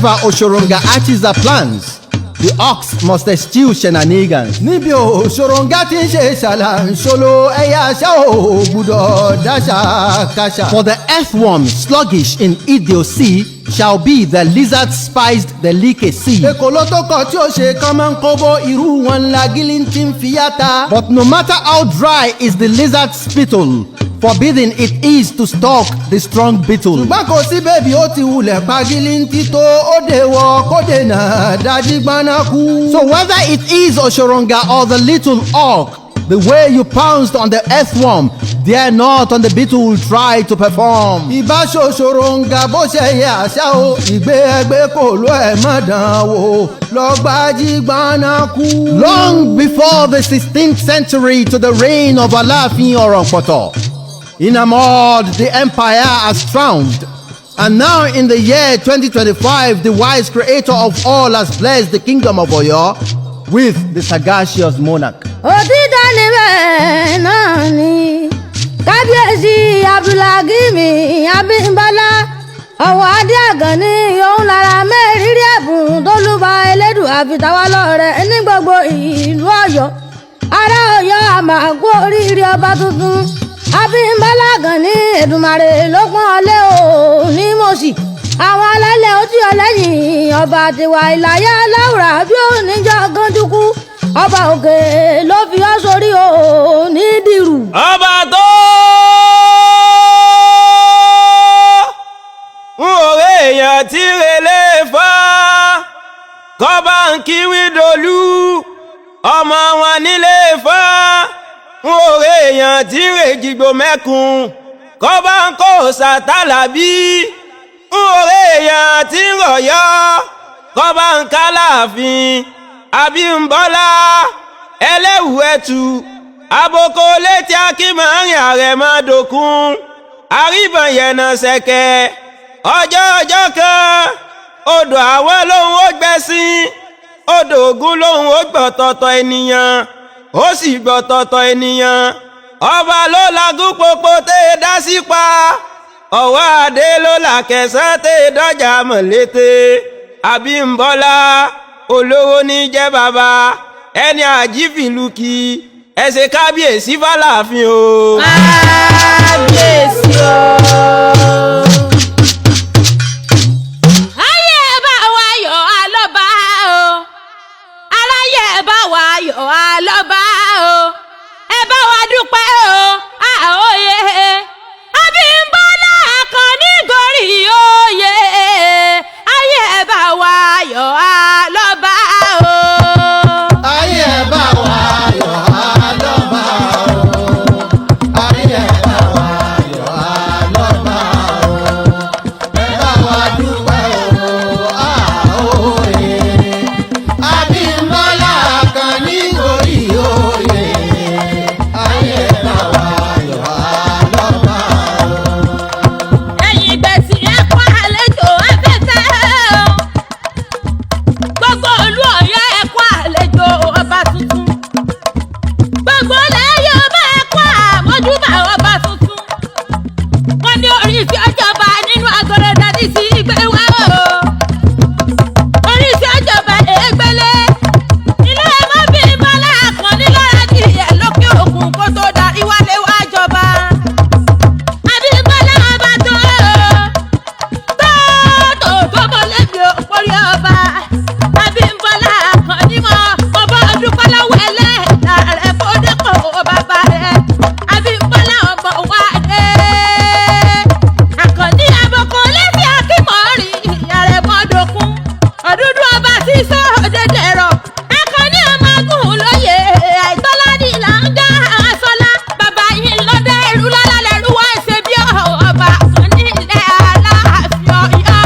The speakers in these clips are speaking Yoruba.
Wherever Oshoronga hatches her plans, the ox must eschew shenanigans. Níbi Oshoronga ti ń ṣe ṣàlàǹṣolo ẹ̀yà àṣà ò gbúdọ̀ dáṣà káṣà. For the earthworm sluggish in idiocy shall be the lizard spiced delicacy. Èkó tó kọ̀ tí ó ṣe kán máa ń kóbó irú wọn ńlá gílí tí ń fi yáta. But no matter how dry is the lizard's spittle, forbidden it is to stalk the strong beetle. Ṣùgbọ́n kò sí bèbí ó ti wulẹ̀ pa gílí tó ó dé wọ kó dènà dájí gbaná kú. So whether it is Oshoronga or the little hawk, the way you pounced on the earthworm, dare not on the beetle try to perform. Ìbá Oshoronga bó ṣe yẹ àṣà o, ìgbé ẹgbẹ́ kò ló ẹ̀ má dán wò lọ́gbàjí gbaná kú. Long before the 16th century to the reign of ALAAFIN of Oyo, enamored, the empire has triumphed. And now in the year 2025, the wise creator of all has blessed the kingdom of Oyo with the sagacious monarch. Òtítọ́ ni bẹ́ẹ̀ náà ni Kaabiesi Iku Abimbola Owoade Àgànní òun lára mẹ́rìírí ẹ̀bùn tó lùbà Elédùà àfitàwá lọ́rẹ̀ ní gbogbo ìlú Ọ̀yọ́. Ará Ọ̀yọ́ àmàkú oríire ọba tuntun Abimbola Àgànní Èdùmàrè ló pọ́n ọlé o ní mọ̀sí. Àwọn alálẹ̀ ojú ọlẹ́yìn ọba tiwa ìlàyà láwùrà bí ó níjọ́ gánjúkú. Ọba òkè ló fi ọ́ sórí o ní dìrù. Ọba tó ń òwe èèyàn tí relé fọ́ kọ́ba ń kíwí dolú ọmọ wọn nílé fọ́ ń òwe èèyàn tí rèjìgbò mẹ́kun kọ́ba ń kó sàtàlàbí ń òwe èèyàn tí rọ̀yọ́ kọ́ba ń kálàfin Abimbola ẹlẹ́wù ẹ̀tù aboko létí akímọ̀rin àrẹ̀mọ́dòkun àríbọn yẹ̀nà ṣẹ̀kẹ̀ ọjọ́ kan odò àwọn lòun ó gbẹ́sìn odò Ògún lòun ó gbọ̀tọ̀tọ̀ ènìyàn ó sì gbọ̀tọ̀tọ̀ ènìyàn ọba ló lagún popo tẹ́ dá sí pa Owoade ló làkẹ̀sán tẹ́ dọ́jà mọ̀lété Abimbola olówó ní jẹ́ bàbá ẹni àjífìlùkì ẹ ṣe kábíyèsí fàlàfin o. Kábíyèsí o. Ayé bá wa yọ̀ alọ́ba o, aráyé bá wa yọ̀ alọ́ba o, ẹ bá wa dúpẹ́ o, àóyè Abimbola Àkànní gorí oyè, ayé bá wa yọ̀ alọ́ba o. Ayé bá wa yọ̀ alọ́ba o. Ayé bá wa yọ̀ alọ́ba o. Ẹ bá wa dúpẹ́ o, àóyè. Abimbola Àkànní gorí oyè. Ayé bá wa yọ̀ alọ́ba o. Ẹ̀yin gbèsè ẹ̀kọ́ àlejò afẹ́fẹ́ o. Gbogbo ìlú Ọ̀yọ́ ẹ̀kọ́ àlejò ọba tuntun. Gbogbo ilẹ̀ Yorùbá ẹ̀kọ́ àmójúbà ọba tuntun. Wọ́n ní oríṣi ọjọba nínú agolo dání sí ìgbé wa o. Oríṣi ọjọba èégbélé. Ilé ẹ̀mọ́ Abimbola Àkànní lára kiri ẹ̀ lókè òkun kó tó darí wálé wá jọba. Abimbola ọba tó bọ́ lẹ́bi òpórí ọba. Abimbola Àkànní mọ́ ọba dúpẹ́ lọ́wọ́ ẹlẹ́dà rẹ̀ kó dẹ́kọ̀ bàbá rẹ̀. Abimbola ọba Owoade Àkànní abọ́kọ̀ lẹ́sí akímọ̀rin àrẹ̀mọ́dòkun ọ̀dúndún ọba tí sọ òdèdè rọ̀. Àkànní ọmọ gùn lóye àìtọ́ládì là ń dá aṣọlá. Bàbá yìí lọ́dẹ ẹrú lálẹ́ ẹrú wá ṣe bí ọba Àkànní ilẹ̀ Aláàfin Ọ̀yọ́.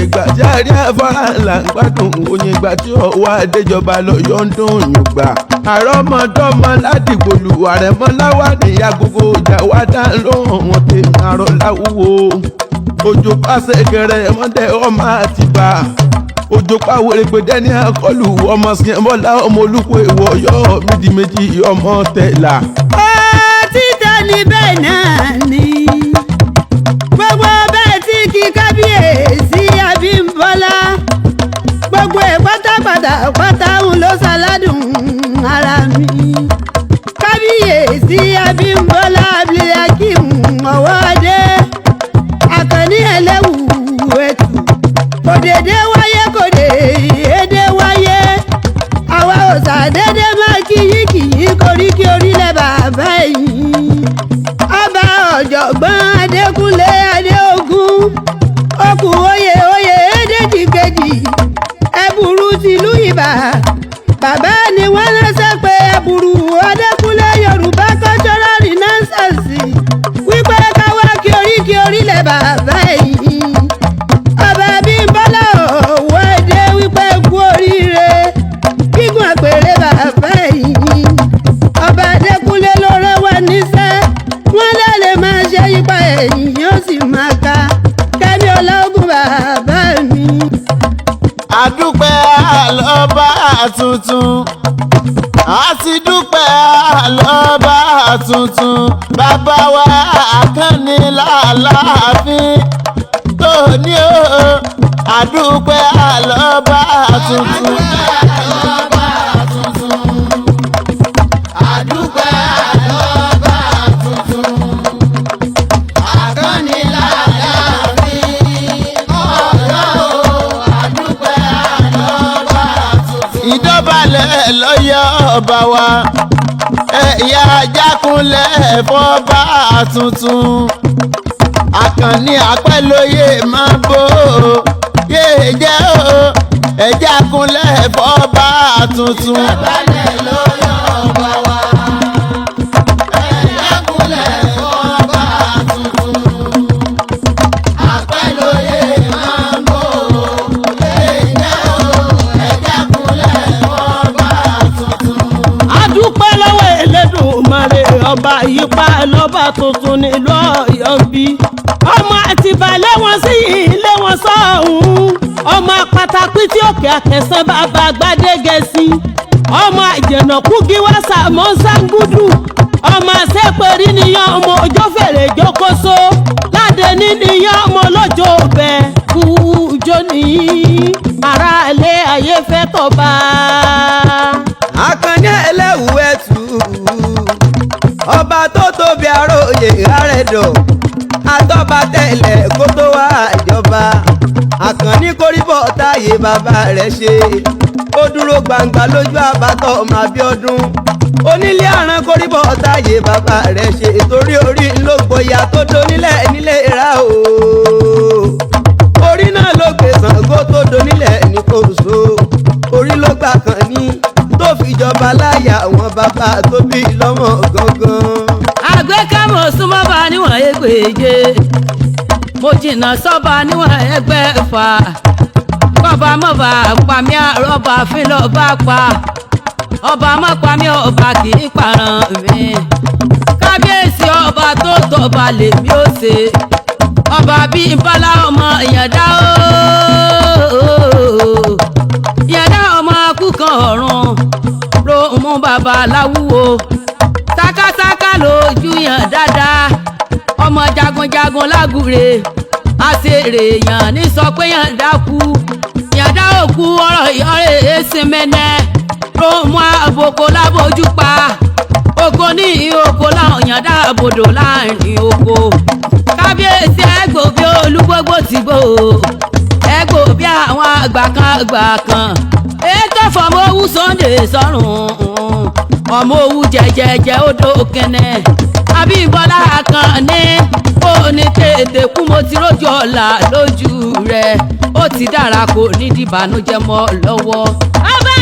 ìgbà tí a rí afárá là ń gbádùn oyin ìgbà tí Owoade jọba lọ́yọ́ ń dún yùngbà àrọ́mọdọ́mọ ládìgbòlù àrẹ̀mọ́láwà ní agogo ìjà wá dá lóhùn wọn tèmi àrọ̀ láwùwò òjò pàṣẹ kẹrẹ mọ́tẹ ọmọ Àtìbà òjò pàwọ̀rẹ̀ gbẹdẹ ní akọlù ọmọ Sìnbọ́lá ọmọ Olúkò èèwọ̀ Ọ̀yọ́ mídìí méjì ọmọ Tẹ̀là. Títọ́ ni bẹ́ẹ̀ náà ni. pátá òun ló ṣàládùn ara mi. Kábíyèsí Abímbọ́lá Owoade Àkànní ẹlẹ́wù ẹ̀tù kò dédé wáyé kò dédé wáyé àwa ò ṣàdédé máa kíyíkìyí koríki orílẹ̀ bàbá ẹ̀yìn. Ọba ọ̀jọ̀gbọ́n Adékúnlé Adéògún okùn oyè èdèjì kejì Ẹ̀bùrú tìlú Ìbà. Bàbá ni wọ́n ránṣẹ́ pé Ẹ̀bùrú Adékúnlé Yorùbá cultural renaissance wípé káwá kí oríki orílẹ̀ bàbá ẹ̀yìn. Ọba Abimbola Owoade wípé kú oríire gígùn àpèrè bàbá ẹ̀yìn. Ọba Adékúnlé ló rán wa níṣẹ́ wọ́n lè máa ṣe yípa ẹ̀yìn yóò sì máa ka kẹ́mi ọlọ́gùn bàbá mi. Àdúpẹ́ àlọ́ba tuntun a ti dúpẹ́ àlọ́ba tuntun bàbá wa Àkànní l'Aláàfin tó ní o. Àdúpẹ́ àlọ́ba tuntun. Àdúpẹ́ àlọ́ba tuntun Àkànní l'Aláàfin Ọ̀yọ́ àdúpẹ́ àlọ́ba tuntun. Ìdọ̀bálẹ̀ lọ́yọ̀ ọba wa ẹ̀yà Ajákúnlẹ̀ fọ́ba tuntun Àkànní àpẹ́lóyè máa bò yéé jẹ́ o ẹ̀já kúnlẹ̀ fọ́ba tuntun. Ìdọ̀bálẹ̀ lọ́yọ̀ ọba wa ẹ̀yà kúnlẹ̀ fọ́ba tuntun àpẹ́lóyè máa bò yéé jẹ́ o ẹ̀já kúnlẹ̀ fọ́ba tuntun. Adúpẹ́ lọ́wọ́ Elédùmarè ọba yípa lọ́ba tuntun nílùú Ọ̀yọ́ bí. Ọmọ Àtìbà lé wọn sí ilé wọn sọ́hún. Ọmọ Pátápí tí òkè Akẹ̀sán bàbá Gbádégẹṣin. Ọmọ Àjẹ̀nàkú gíwá Sàmọ́ Ṣàngúdù. Ọmọ Àṣẹ́pẹ̀rí níyàn ọmọ òjò fèrè jókòó. Ládé ní níyàn ọmọ lọ́jọ́ bẹ̀ kú jó nìyí. Ará ilé ayé fẹ́ tọ́ba. Àkànní ẹlẹ́wù ẹ̀tù ọba tó tóbi àròyé àrẹ̀dọ̀ àtọ́ba tẹ̀lẹ̀ kó tó wá ìjọba. Àkànní kórìbọ̀ táyé bàbá rẹ̀ ṣe ó dúró gbangba lójú àbátọ̀ ọmọ Abíọ́dún. Onílé àrán kórìbọ̀ táyé bàbá rẹ̀ ṣe torí orí ló gboyà tó donílẹ̀ nílé ra o. Orí náà ló gbé Ṣàngó tó donílẹ̀ ní Kòso. Orí ló gbà Àkànní tó fi jọba láyà àwọn bàbá tó bí lọ́mọ gangan. Àgbékámọ̀ súnmọ́ba níwọ̀n ẹgbẹ̀je mo jìnnà sọ́ba níwọ̀n ẹgbẹ̀fà. Kọ́ba mọ́ba pàmí àrọ́bà fílọ́ba pa ọba mọ́pàmí ọba kì í paràn mi. Kábíyèsí ọba tó tọba lèmi ó ṣe ọba Abímbọ́lá ọmọ Ìyàndá ooo. Ìyàndá ọmọ akúkan ọ̀run ló mú bàbá láwúwo. Sákásáká lójú yàn dáadáa ọmọ jagunjagun lágùrè àṣèrè yàn ní sọ pé yàn dákú Ìyàndá òkú ọ̀rọ̀ ìyọ́rẹ̀ èsì mẹ́nẹ́ ló mú àbòkò lábójú pa oko ní oko láwọn Ìyàndá àbòdò láàrin oko. Kábíyèsí ẹgbò bí olúgbógbó ti gbò ẹgbò bí àwọn àgbà kan ètò fọmọ owó Sunday sọrùn ọmọ owó jẹjẹjẹ odò kẹnẹ. Abímbọ́lá Àkànní ó ní tètè kú mo ti rójú ọ̀la lójú rẹ̀ ó ti dára kò ní dìbànújẹ́ mọ́ lọ́wọ́. Ọba